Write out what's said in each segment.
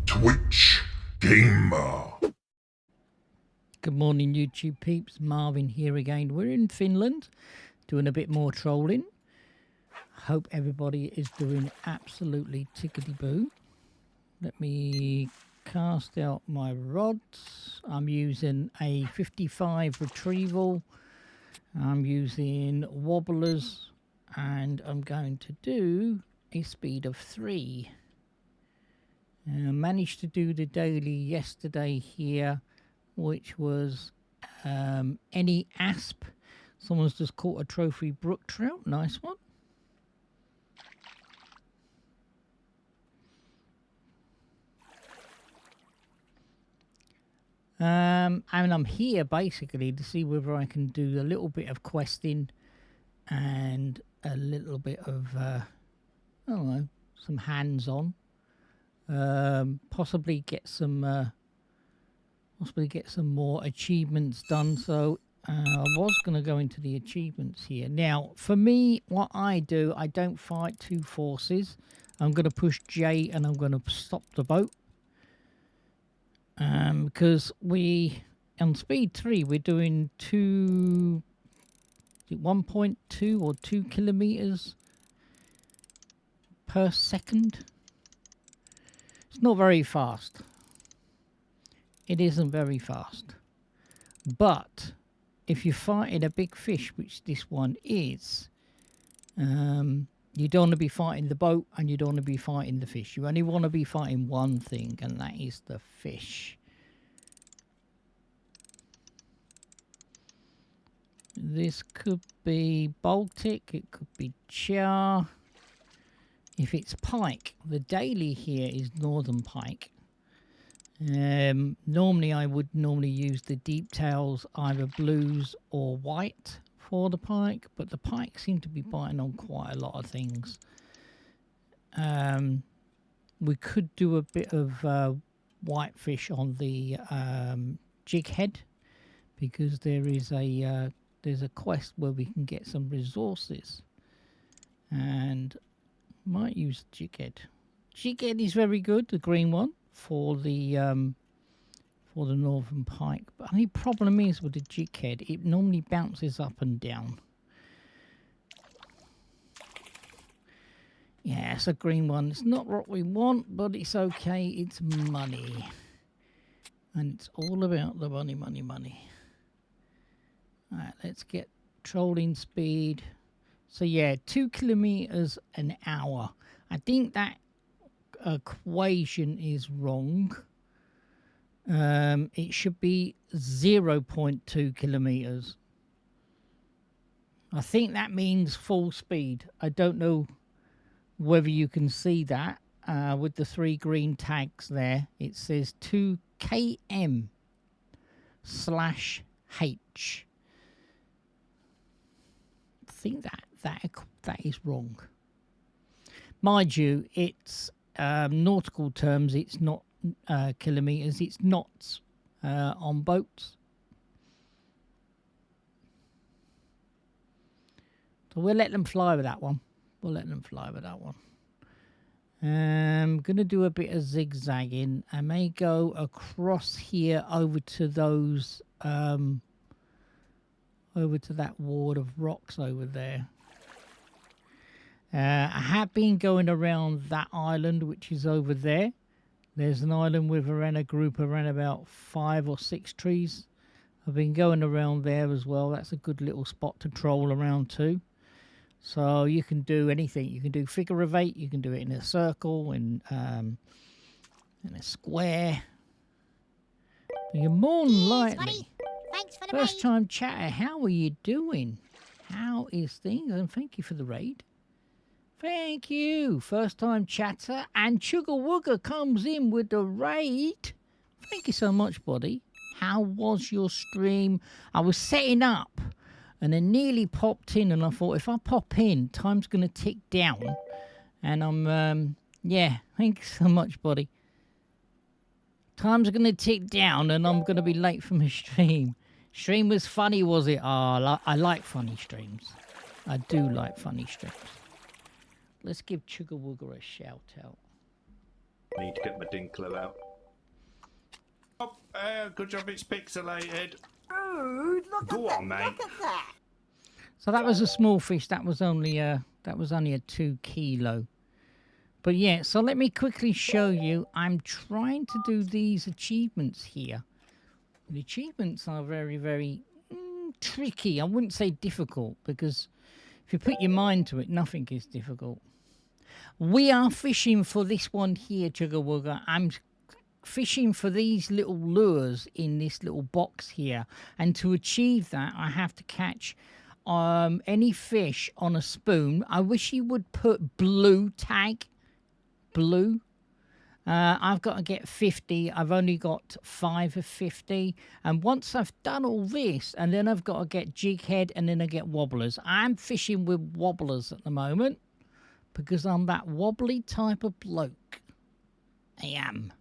Twitch Gamer. Good morning, YouTube peeps. Marvin here again. We're in Finland doing a bit more trolling. Hope everybody is doing absolutely tickety-boo. Let me cast out my rods. I'm using a 55 retrieval. I'm using wobblers and I'm going to do a speed of 3. I managed to do the daily yesterday here, which was any asp. Someone's just caught a trophy brook trout. Nice one. And I'm here basically to see whether I can do a little bit of questing and a little bit of I don't know, some hands-on. Possibly get some more achievements done. So I was going to go into the achievements here. Now, for me, what I do, I don't fight two forces. I'm going to push J and I'm going to stop the boat. Because on speed 3, we're doing 1.2 or 2 kilometers per second. It's not very fast. It isn't very fast. But if you're fighting a big fish, which this one is, you don't want to be fighting the boat and you don't want to be fighting the fish. You only want to be fighting one thing, and that is the fish. This could be Baltic, it could be char. If it's pike, the daily here is northern pike. Normally I would use the deep tails, either blues or white for the pike, but the pike seem to be biting on quite a lot of things. We could do a bit of whitefish on the jig head, because there's a quest where we can get some resources, and might use jig head. Jig head is very good, the green one, for the northern pike. But the only problem is with the jig head, it normally bounces up and down. Yeah, it's a green one. It's not what we want, but it's okay. It's money. And it's all about the money, money, money. Alright, let's get trolling speed. So yeah, 2 kilometers an hour. I think that equation is wrong. It should be 0.2 kilometers. I think that means full speed. I don't know whether you can see that with the 3 green tags there. It says 2 km/h. I think that is wrong. Mind you, it's nautical terms. It's not kilometers. It's knots on boats. So we'll let them fly with that one. I'm going to do a bit of zigzagging. I may go across here over to those, over to that ward of rocks over there. I have been going around that island, which is over there. There's an island with around a group around about 5 or 6 trees. I've been going around there as well. That's a good little spot to troll around too. So you can do anything. You can do figure of 8. You can do it in a circle, in a square. But you're more than likely. Thanks for the First time chatter, how are you doing? How is things? And thank you for the raid. Thank you. First time chatter. And Chugga Wugga comes in with the raid. Thank you so much, buddy. How was your stream? I was setting up and then nearly popped in, and I thought, if I pop in, time's going to tick down. And I'm, yeah, thanks so much, buddy. Time's going to tick down, and I'm going to be late for my stream. Stream was funny, was it? Oh, I like funny streams. I do like funny streams. Let's give Chugga Wugga a shout out. I need to get my Dinkler out. Oh, good job it's pixelated. Dude, Go on, mate. Look at that. So that was a small fish. That was only a 2 kilo. But yeah, so let me quickly show you. I'm trying to do these achievements here. The achievements are very, very tricky. I wouldn't say difficult, because if you put your mind to it, nothing is difficult. We are fishing for this one here, Chugga. I'm fishing for these little lures in this little box here. And to achieve that, I have to catch any fish on a spoon. I wish you would put blue tag. Blue. I've got to get 50. I've only got 5 of 50. And once I've done all this, and then I've got to get jig head, and then I get wobblers. I'm fishing with wobblers at the moment because I'm that wobbly type of bloke. I am.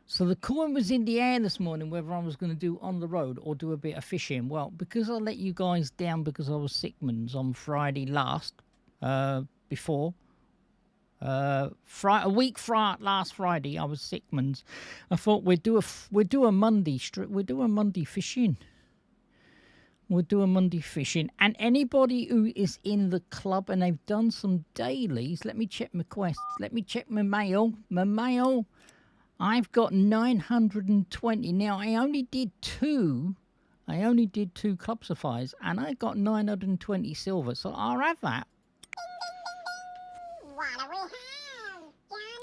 So the coin was in the air this morning whether I was going to do on the road or do a bit of fishing. Well, because I let you guys down because I was Sickmans on Friday last, before. A week last Friday I was Sickmans. I thought we'd do a Monday fishing. We'll do a Monday fishing, and anybody who is in the club and they've done some dailies, let me check my quests. Let me check my mail. I've got 920 now. I only did 2 club supplies, and I got 920 silver. So I'll have that. What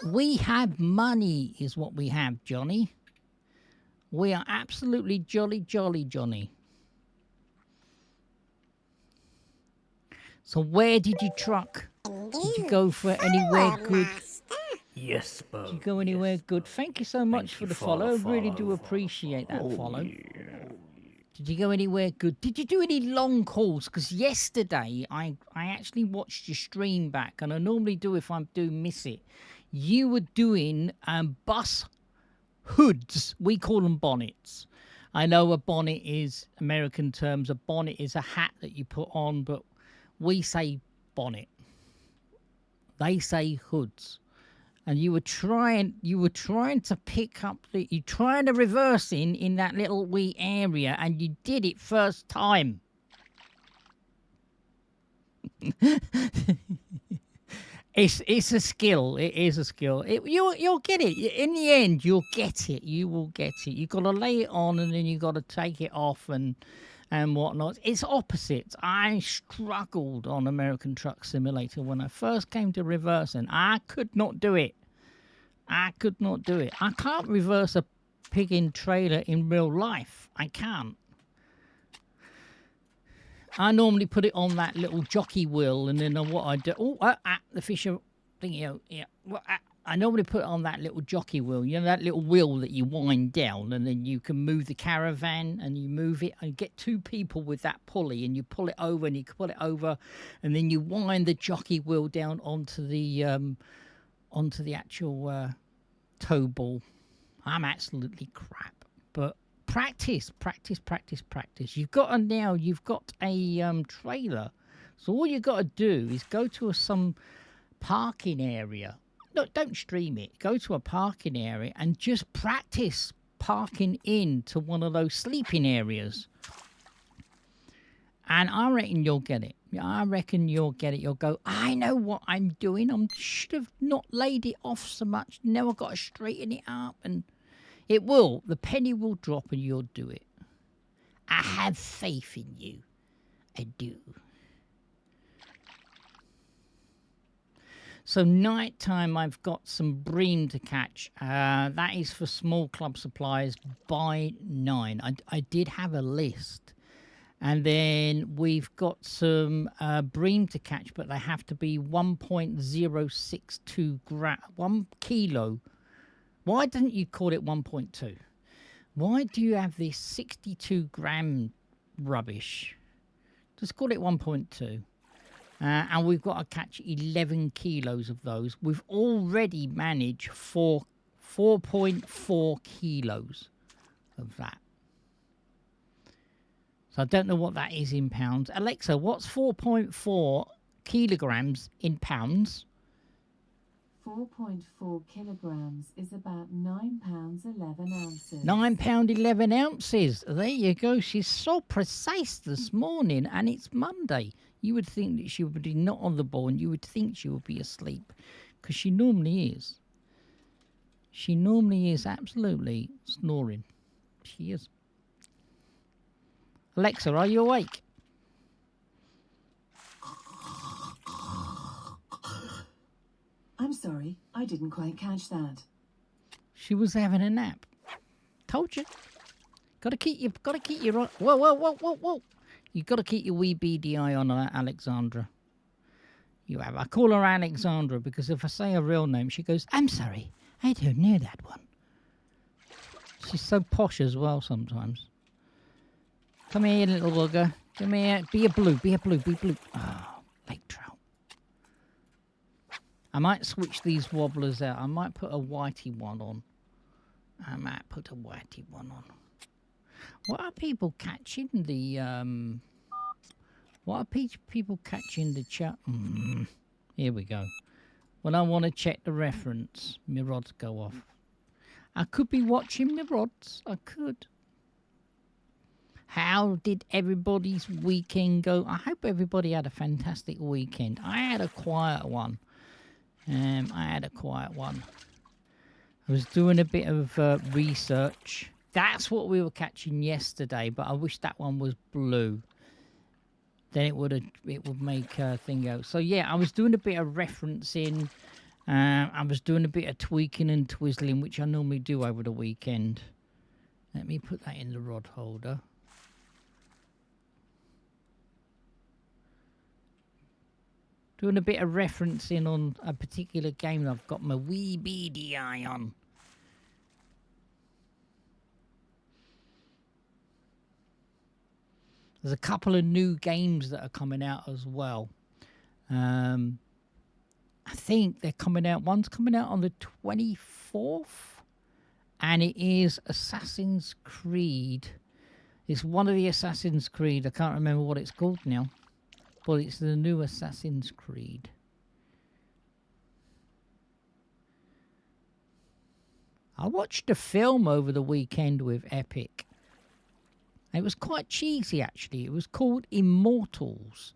do we have, Johnny? We have money, is what we have, Johnny. We are absolutely jolly, Johnny. So where did you truck? Did you go for anywhere good? Yes, Bo. Did you go anywhere good? Thank you so much for the follow. I really do appreciate that follow. Did you go anywhere good? Did you do any long hauls? Because yesterday I actually watched your stream back, and I normally do if I do miss it. You were doing bus hoods. We call them bonnets. I know a bonnet is American terms. A bonnet is a hat that you put on, but we say bonnet. They say hoods. And you were trying to pick up you're trying to reverse in that little wee area, and you did it first time. It's a skill. It is a skill. You'll get it. In the end, you'll get it. You will get it. You've got to lay it on, and then you've got to take it off and whatnot. It's opposite. I struggled on American Truck Simulator when I first came to reversing. I could not do it. I can't reverse a pig-in trailer in real life. I can't. I normally put it on that little jockey wheel, and then what I do... Oh, the fish are thinking, yeah. Well, I normally put it on that little jockey wheel, you know, that little wheel that you wind down, and then you can move the caravan, and you move it, and get 2 people with that pulley, and you pull it over, and you pull it over, and then you wind the jockey wheel down onto the actual tow ball. I'm absolutely crap, but practice. You've got a trailer, so all you've got to do is go to some parking area. No, don't stream it. Go to a parking area and just practice parking into one of those sleeping areas. And I reckon you'll get it. You'll go, I know what I'm doing. I should have not laid it off so much. Now I've got to straighten it up. And it will. The penny will drop and you'll do it. I have faith in you. I do. So nighttime, I've got some bream to catch. That is for small club supplies by 9. I did have a list. And then we've got some bream to catch, but they have to be 1.062 gram, 1 kilo. Why didn't you call it 1.2? Why do you have this 62 gram rubbish? Just call it 1.2. And we've got to catch 11 kilos of those. We've already managed 4.4 kilos of that. So I don't know what that is in pounds. Alexa, what's 4.4 kilograms in pounds? 4.4 kilograms is about 9 pounds 11 ounces. £9 11 ounces. There you go. She's so precise this morning, and it's Monday. You would think that she would be not on the ball, and you would think she would be asleep, because she normally is. She normally is absolutely snoring. She is. Alexa, are you awake? I'm sorry, I didn't quite catch that. She was having a nap. Told you. Gotta keep your whoa. You gotta keep your wee beady eye on her, Alexandra. You have. I call her Alexandra because if I say her real name, she goes, I'm sorry, I don't know that one. She's so posh as well sometimes. Come here, little bugger. Come here. Be a blue. Oh, lake trout. I might switch these wobblers out. I might put a whitey one on. What are people catching the chat? Here we go. When I want to check the reference, my rods go off. I could be watching my rods. I could. How did everybody's weekend go? I hope everybody had a fantastic weekend. I had a quiet one. I was doing a bit of research. That's what we were catching yesterday, but I wish that one was blue. Then it would make a thing go. So yeah, I was doing a bit of referencing. I was doing a bit of tweaking and twizzling, which I normally do over the weekend. Let me put that in the rod holder. Doing a bit of referencing on a particular game I've got my wee beady eye on. There's a couple of new games that are coming out as well. I think they're coming out. One's coming out on the 24th. And it is Assassin's Creed. It's one of the Assassin's Creed. I can't remember what it's called now. But it's the new Assassin's Creed. I watched a film over the weekend with Epic. It was quite cheesy, actually. It was called Immortals.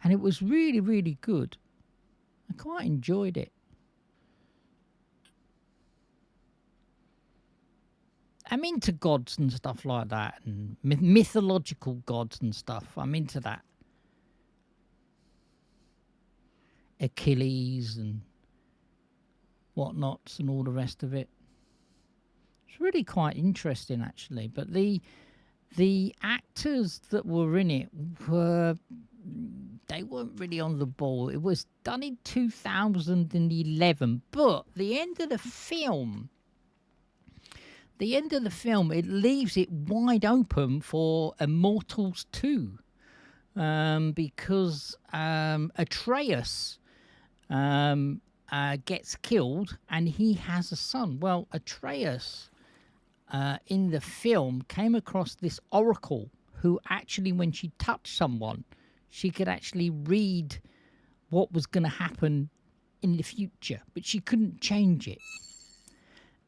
And it was really, really good. I quite enjoyed it. I'm into gods and stuff like that. And mythological gods and stuff. I'm into that. Achilles and whatnots and all the rest of it. It's really quite interesting, actually. But the actors that were in it they weren't really on the ball. It was done in 2011, but the end of the film, it leaves it wide open for Immortals 2, because Atreus gets killed and he has a son. Well, Atreus in the film came across this oracle who actually, when she touched someone, she could actually read what was going to happen in the future, but she couldn't change it.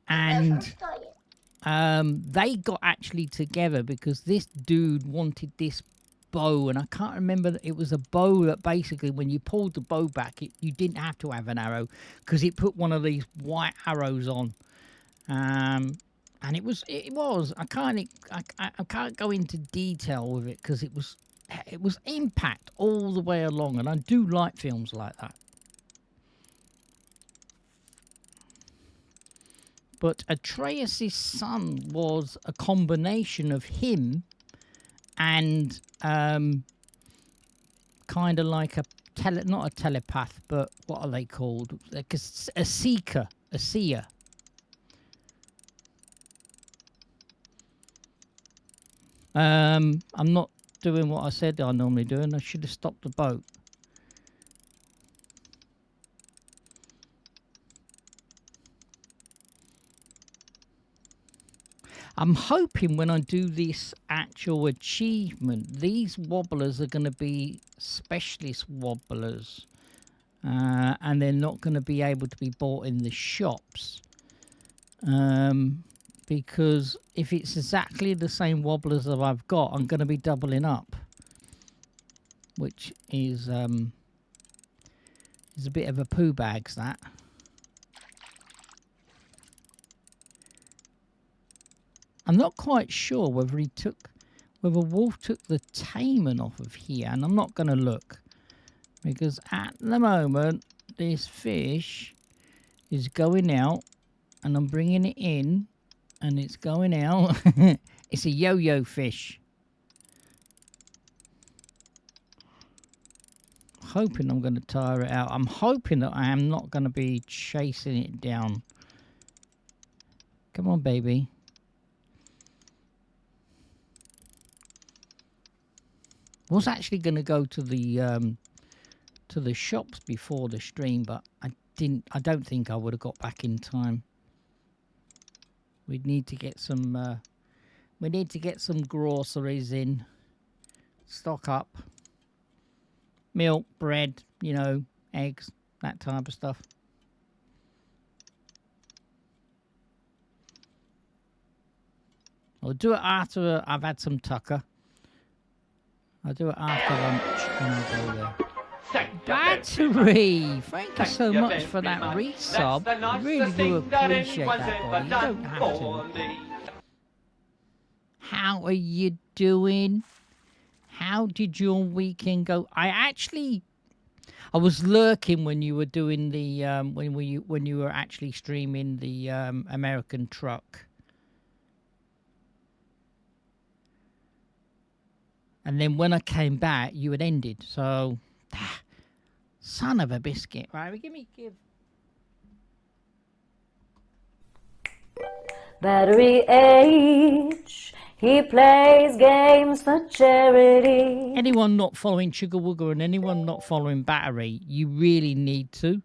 And they got actually together because this dude wanted this bow, and I can't remember. It was a bow that basically, when you pulled the bow back, you didn't have to have an arrow because it put one of these white arrows on. And it was I can't go into detail with it because it was impact all the way along, and I do like films like that. But Atreus' son was a combination of him and kind of like not a telepath, but what are they called? Like a seeker, a seer. I'm not doing what I said I normally do, and I should have stopped the boat. I'm hoping when I do this actual achievement, these wobblers are going to be specialist wobblers. and they're not going to be able to be bought in the shops. Because if it's exactly the same wobblers that I've got, I'm going to be doubling up, which is a bit of a poo bags, that. I'm not quite sure whether Wolf took the Taman off of here, and I'm not going to look, because at the moment this fish is going out, and I'm bringing it in, and it's going out. It's a yo-yo fish. Hoping I'm going to tire it out. I'm hoping that I am not going to be chasing it down. Come on, baby. Was actually going to go to the shops before the stream, but I didn't. I don't think I would have got back in time. We'd need to get some. We need to get some groceries in. Stock up. Milk, bread, you know, eggs, that type of stuff. I'll do it after I've had some tucker. I'll do it after lunch and I'll go there. Battery! Thank you so much for that resub. I really do appreciate that, buddy. You don't have to. How are you doing? How did your weekend go? I was lurking when you were doing the when you were actually streaming the American truck. And then when I came back, you had ended. So, son of a biscuit. Right, give. Battery H, he plays games for charity. Anyone not following Chugga Wugga and anyone not following Battery, you really need to.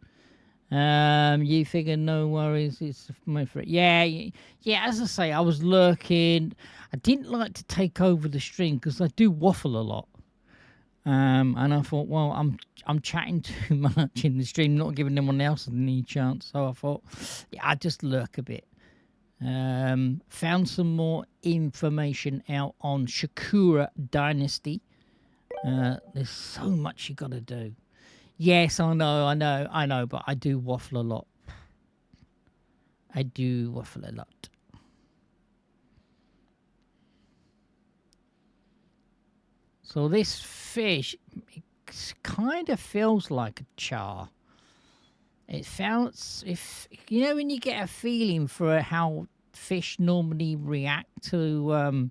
You figure no worries, it's my friend. Yeah, as I say, I was lurking. I didn't like to take over the stream because I do waffle a lot. And I thought, well, I'm chatting too much in the stream, not giving anyone else any chance. So I thought, yeah, I'd just lurk a bit. Found some more information out on Shakura Dynasty. There's so much you got to do. Yes, I know, but I do waffle a lot. I do waffle a lot. So this fish, it kind of feels like a char. It feels, if you know, when you get a feeling for how fish normally react to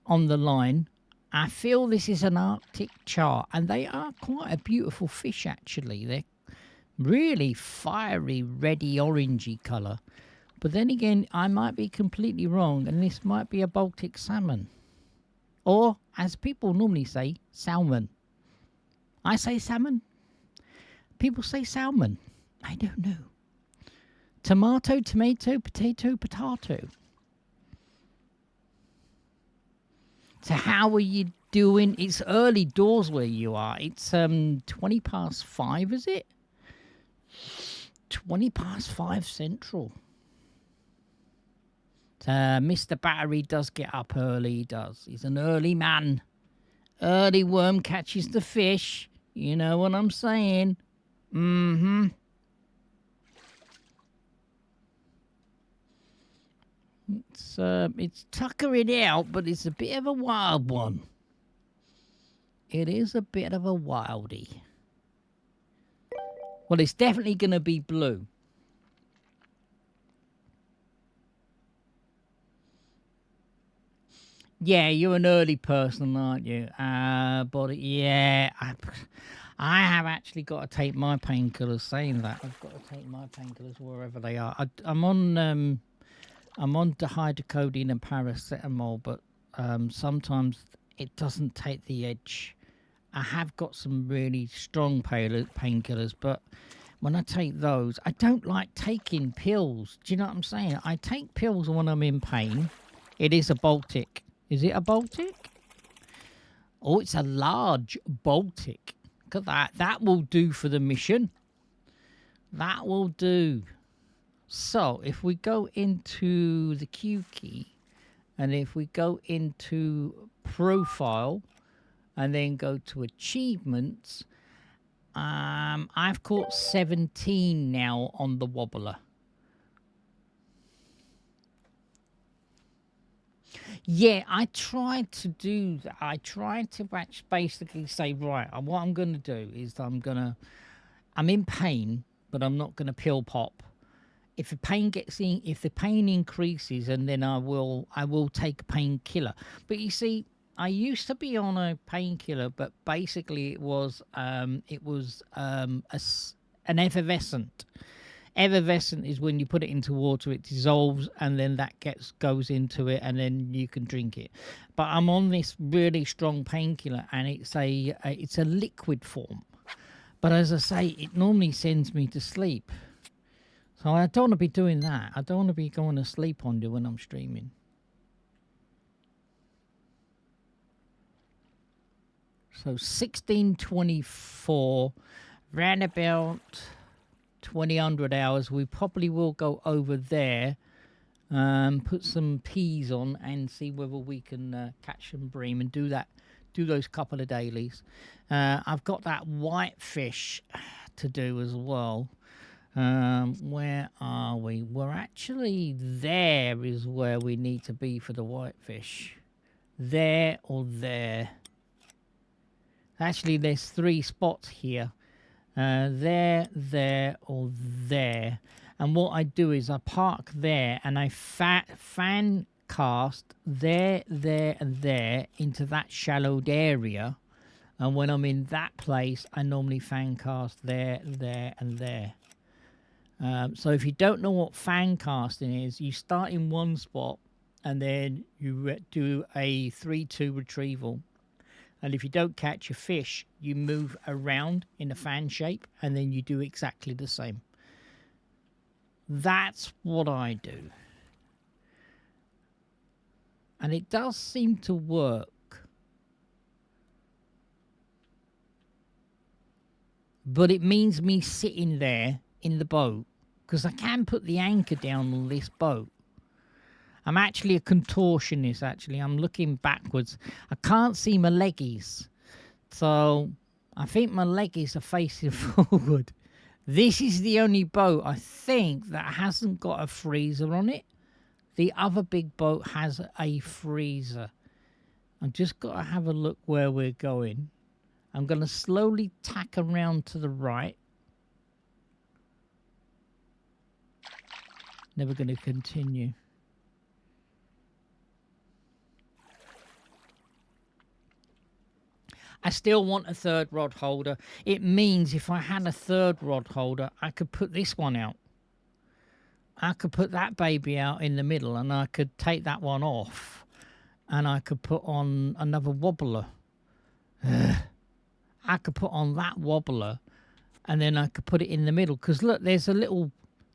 on the line, I feel this is an Arctic char, and they are quite a beautiful fish actually. They're really fiery, reddy, orangey colour. But then again, I might be completely wrong, and this might be a Baltic salmon. Or, as people normally say, salmon. I say salmon. People say salmon. I don't know. Tomato, tomato, potato, potato. So how are you doing? It's early doors where you are. It's 20 past 5, is it? 20 past 5 Central. Mr. Battery does get up early, he does. He's an early man. Early worm catches the fish. You know what I'm saying? Mm-hmm. It's tuckering out, but it's a bit of a wild one. It is a bit of a wildie. Well, it's definitely going to be blue. Yeah, you're an early person, aren't you? But yeah, I have actually got to take my painkillers. Saying that, I've got to take my painkillers wherever they are. I'm on dihydrocodeine and paracetamol, but sometimes it doesn't take the edge. I have got some really strong painkillers, but when I take those, I don't like taking pills. Do you know what I'm saying? I take pills when I'm in pain. It is a Baltic. Is it a Baltic? Oh, it's a large Baltic. Look at that. That will do for the mission. That will do. So if we go into the Q key, and if we go into profile, and then go to achievements, I've caught 17 now on the wobbler. Yeah, I tried to do that. I tried to basically say, right, what I'm going to do is I'm in pain, but I'm not going to pill pop. If the pain if the pain increases, and then I will take a painkiller. But you see, I used to be on a painkiller, but basically it was an effervescent. Effervescent is when you put it into water, it dissolves, and then that goes into it, and then you can drink it. But I'm on this really strong painkiller, and it's a liquid form. But as I say, it normally sends me to sleep. So I don't want to be doing that. I don't want to be going to sleep on you when I'm streaming. So 1624, round about 2000 hours. We probably will go over there, put some peas on, and see whether we can catch some bream and do those couple of dailies. I've got that whitefish to do as well. Where are we? We're actually there is where we need to be for the whitefish. There or there. Actually, there's 3 spots here. There, there, or there. And what I do is I park there, and I fan cast there, there, and there into that shallowed area. And when I'm in that place, I normally fan cast there, there, and there. So if you don't know what fan casting is, you start in one spot, and then you do a 3-2 retrieval. And if you don't catch a fish, you move around in a fan shape, and then you do exactly the same. That's what I do. And it does seem to work. But it means me sitting there in the boat, because I can put the anchor down on this boat. I'm actually a contortionist, actually. I'm looking backwards. I can't see my leggies. So I think my leggies are facing forward. This is the only boat, I think, that hasn't got a freezer on it. The other big boat has a freezer. I've just got to have a look where we're going. I'm going to slowly tack around to the right. Never going to continue. I still want a 3rd rod holder. It means if I had a 3rd rod holder, I could put this one out. I could put that baby out in the middle, and I could take that one off, and I could put on another wobbler. I could put on that wobbler, and then I could put it in the middle. Because look, there's a little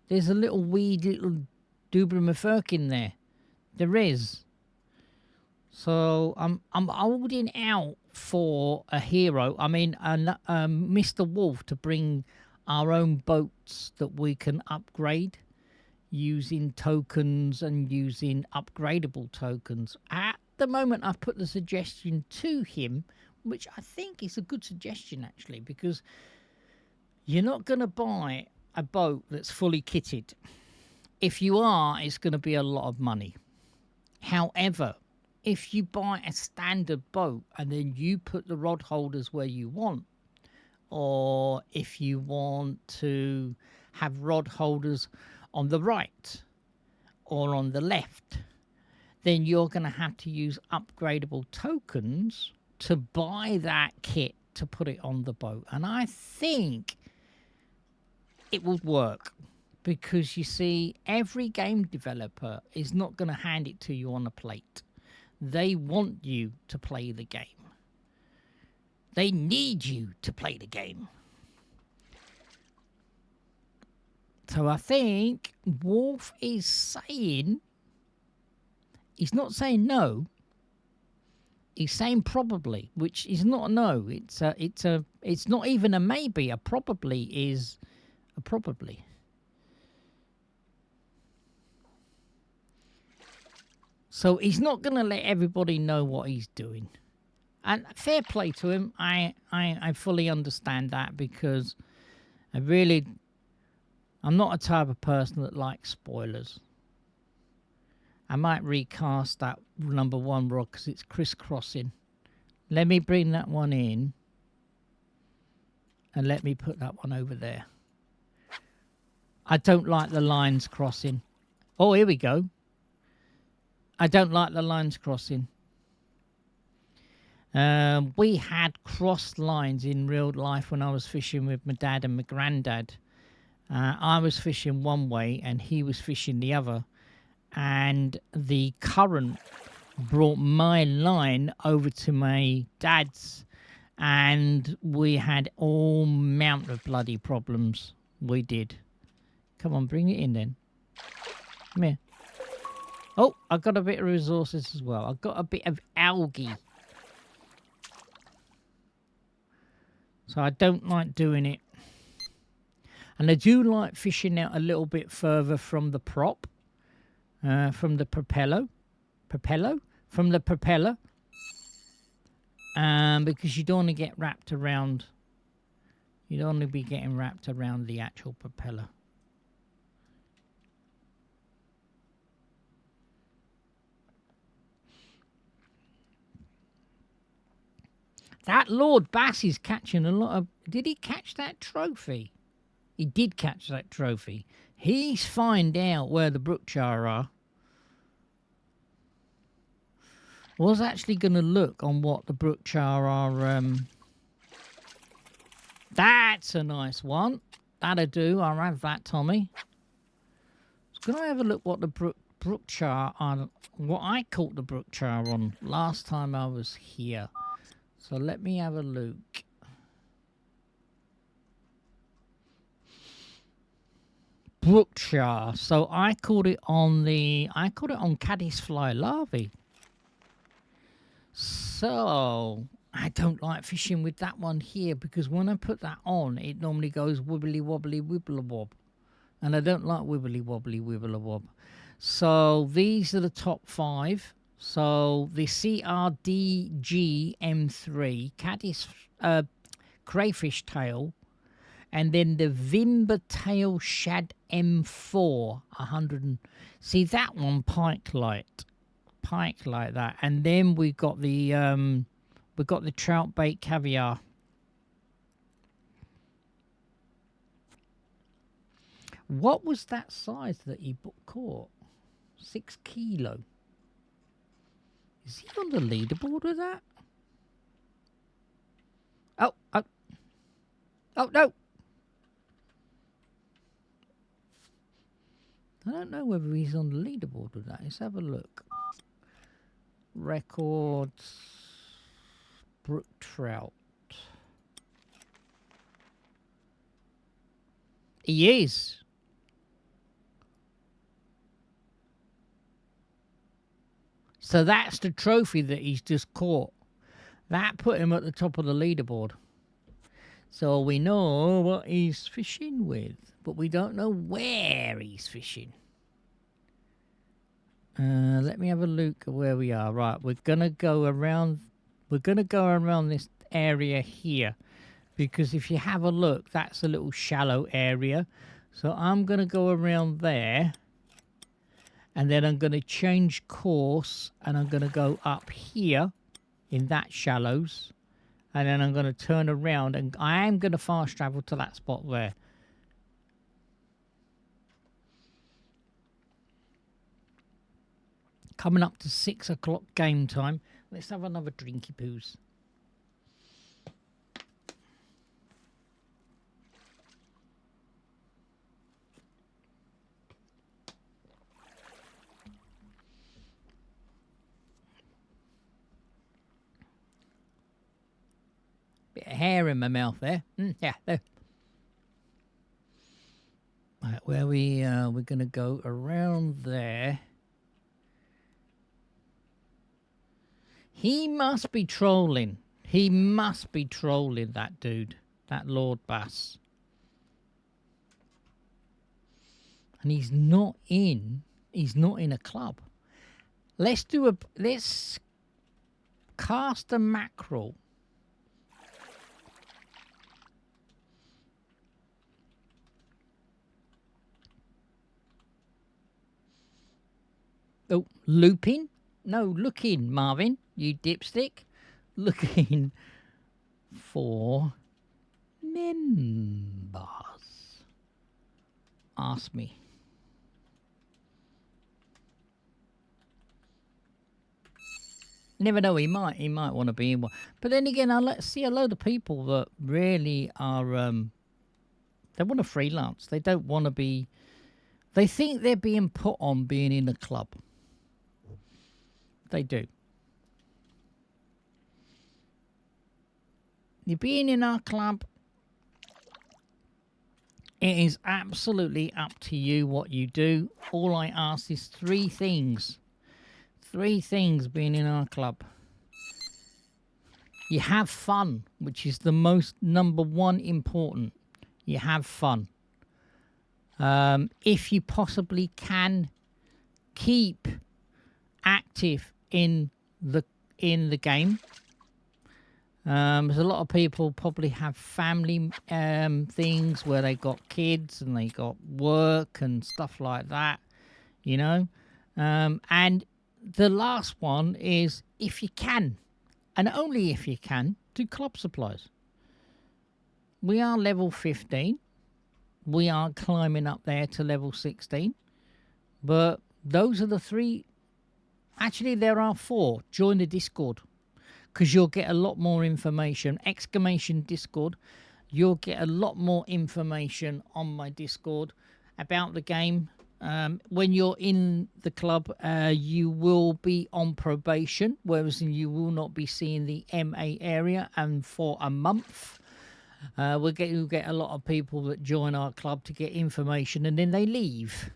weed, little Dubromafirkin there. There is. So I'm holding out for a hero. I mean, Mr. Wolf, to bring our own boats that we can upgrade using tokens and using upgradable tokens. At the moment, I've put the suggestion to him, which I think is a good suggestion, actually, because you're not going to buy a boat that's fully kitted. If you are, it's going to be a lot of money. However, if you buy a standard boat and then you put the rod holders where you want, or if you want to have rod holders on the right or on the left, then you're going to have to use upgradable tokens to buy that kit to put it on the boat. And I think it would work, because you see, every game developer is not going to hand it to you on a plate. They want you to play the game. They need you to play the game. So I think Wolf is saying, he's not saying no, He's saying probably, which is not a no. It's not even a maybe. A probably is a probably. So he's not going to let everybody know what he's doing. And fair play to him. I fully understand that, because I'm not a type of person that likes spoilers. I might recast that number 1 rock because it's crisscrossing. Let me bring that one in. And let me put that one over there. I don't like the lines crossing. Oh, here we go. I don't like the lines crossing. We had crossed lines in real life when I was fishing with my dad and my granddad. I was fishing one way and he was fishing the other. And the current brought my line over to my dad's. And we had all amount of bloody problems. We did. Come on, bring it in then. Come here. Oh, I got a bit of resources as well. I got a bit of algae. So I don't like doing it. And I do like fishing out a little bit further from the prop. From the propeller. From the propeller. Because you don't want to get wrapped around. You don't want to be getting wrapped around the actual propeller. That Lord Bass is catching a lot of... Did he catch that trophy? He did catch that trophy. He's find out where the brook char are. I was actually going to look on what the brook char are. That's a nice one. That'll do. I'll have that, Tommy. So can I have a look what the brook char are? What I caught the brook char on last time I was here. So let me have a look. Brook char. So I caught it on caddisfly larvae. So I don't like fishing with that one here, because when I put that on, it normally goes wibbly wobbly wibble wob, and I don't like wibbly wobbly wibble wob. So these are the top 5. So the CRDG M3 caddis crayfish tail, and then the Vimber tail shad M4 100. See that one pike like that, and then we got the trout bait caviar. What was that size that he caught? 6 kilo. Is he on the leaderboard with that? Oh no! I don't know whether he's on the leaderboard with that. Let's have a look. Records. Brook trout. He is. So that's the trophy that he's just caught. That put him at the top of the leaderboard. So we know what he's fishing with, but we don't know where he's fishing. Let me have a look at where we are. Right, we're gonna go around. We're gonna go around this area here, because if you have a look, that's a little shallow area. So I'm gonna go around there. And then I'm going to change course, and I'm going to go up here in that shallows. And then I'm going to turn around, and I am going to fast travel to that spot there. Coming up to 6 o'clock game time. Let's have another drinky poos. Bit of hair in my mouth there. Yeah, there. Right, where we're going to go around there. He must be trolling. He must be trolling, that dude. That Lord Bass. And he's not in a club. Let's cast a mackerel. Oh, looping? No, looking, Marvin, you dipstick. Looking for members. Ask me. Never know, he might want to be in one. But then again, I see a load of people that really are, they want to freelance. They don't want to be, they think they're being put on being in a club. They do. You're being in our club, it is absolutely up to you what you do. All I ask is 3 things. 3 things being in our club. You have fun, which is the most number 1 important. You have fun. If you possibly can, keep active in the game. There's a lot of people probably have family things where they got kids and they got work and stuff like that, you know. And the last one is, if you can, and only if you can, do club supplies. We are level 15. We are climbing up there to level 16. But those are the 3. Actually, there are 4. Join the Discord, because you'll get a lot more information. Exclamation Discord. You'll get a lot more information on my Discord about the game. When you're in the club, you will be on probation, whereas you will not be seeing the MA area, and for a month. We'll get a lot of people that join our club to get information and then they leave.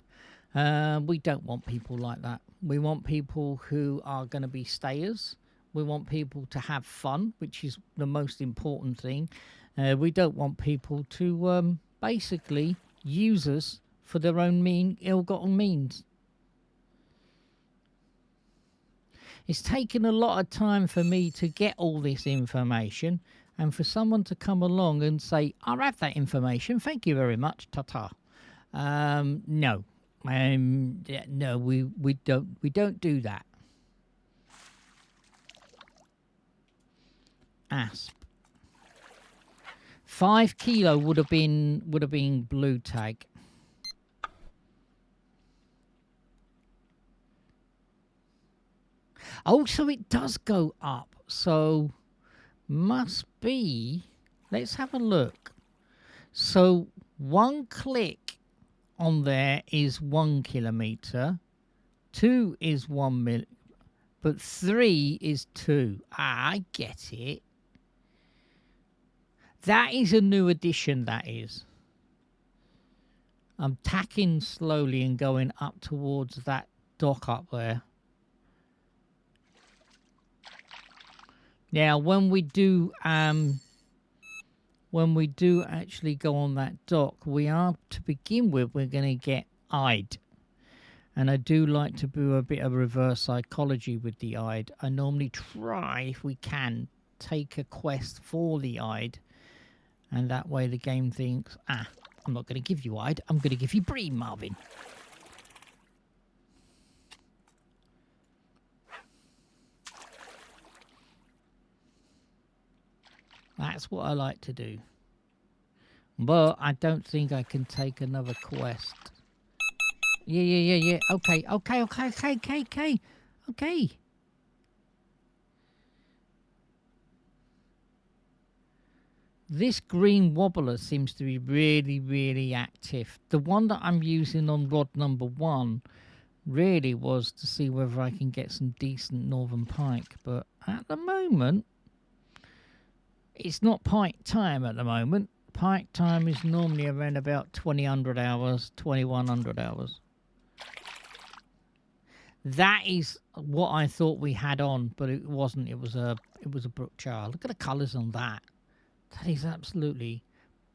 We don't want people like that. We want people who are going to be stayers. We want people to have fun, which is the most important thing. We don't want people to basically use us for their own ill-gotten means. It's taken a lot of time for me to get all this information, and for someone to come along and say, "I'll have that information, thank you very much, ta-ta." No. No, we don't do that. Asp. 5 kilo would have been blue tag. Oh, so it does go up. So must be. Let's have a look. So 1 click on there is 1 kilometer. 2 is 1 mil, but 3 is 2. Ah, I get it. That is a new addition, that is. I'm tacking slowly and going up towards that dock up there. Now, when we do actually go on that dock, we are, to begin with, we're going to get eyed. And I do like to do a bit of reverse psychology with the eyed. I normally try, if we can, take a quest for the eyed. And that way the game thinks, I'm not going to give you eyed, I'm going to give you bream, Marvin. That's what I like to do. But I don't think I can take another quest. Yeah. Okay. This green wobbler seems to be really, really active. The one that I'm using on rod number 1 really was to see whether I can get some decent northern pike. But at the moment, it's not pike time at the moment. Pike time is normally around about 2000 hours, 2100 hours. That is what I thought we had on, but it wasn't. It was a Brook Char. Look at the colours on that. That is absolutely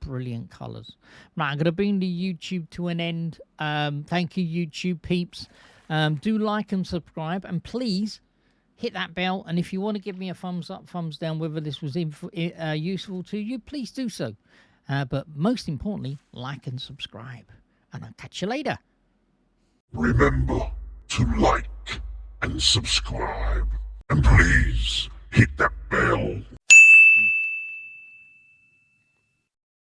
brilliant colours. Right, I'm going to bring the YouTube to an end. Thank you, YouTube peeps. Do like and subscribe, and please hit that bell. And if you want to give me a thumbs up, thumbs down, whether this was useful to you, please do so. But most importantly, like and subscribe. And I'll catch you later. Remember to like and subscribe. And please hit that bell.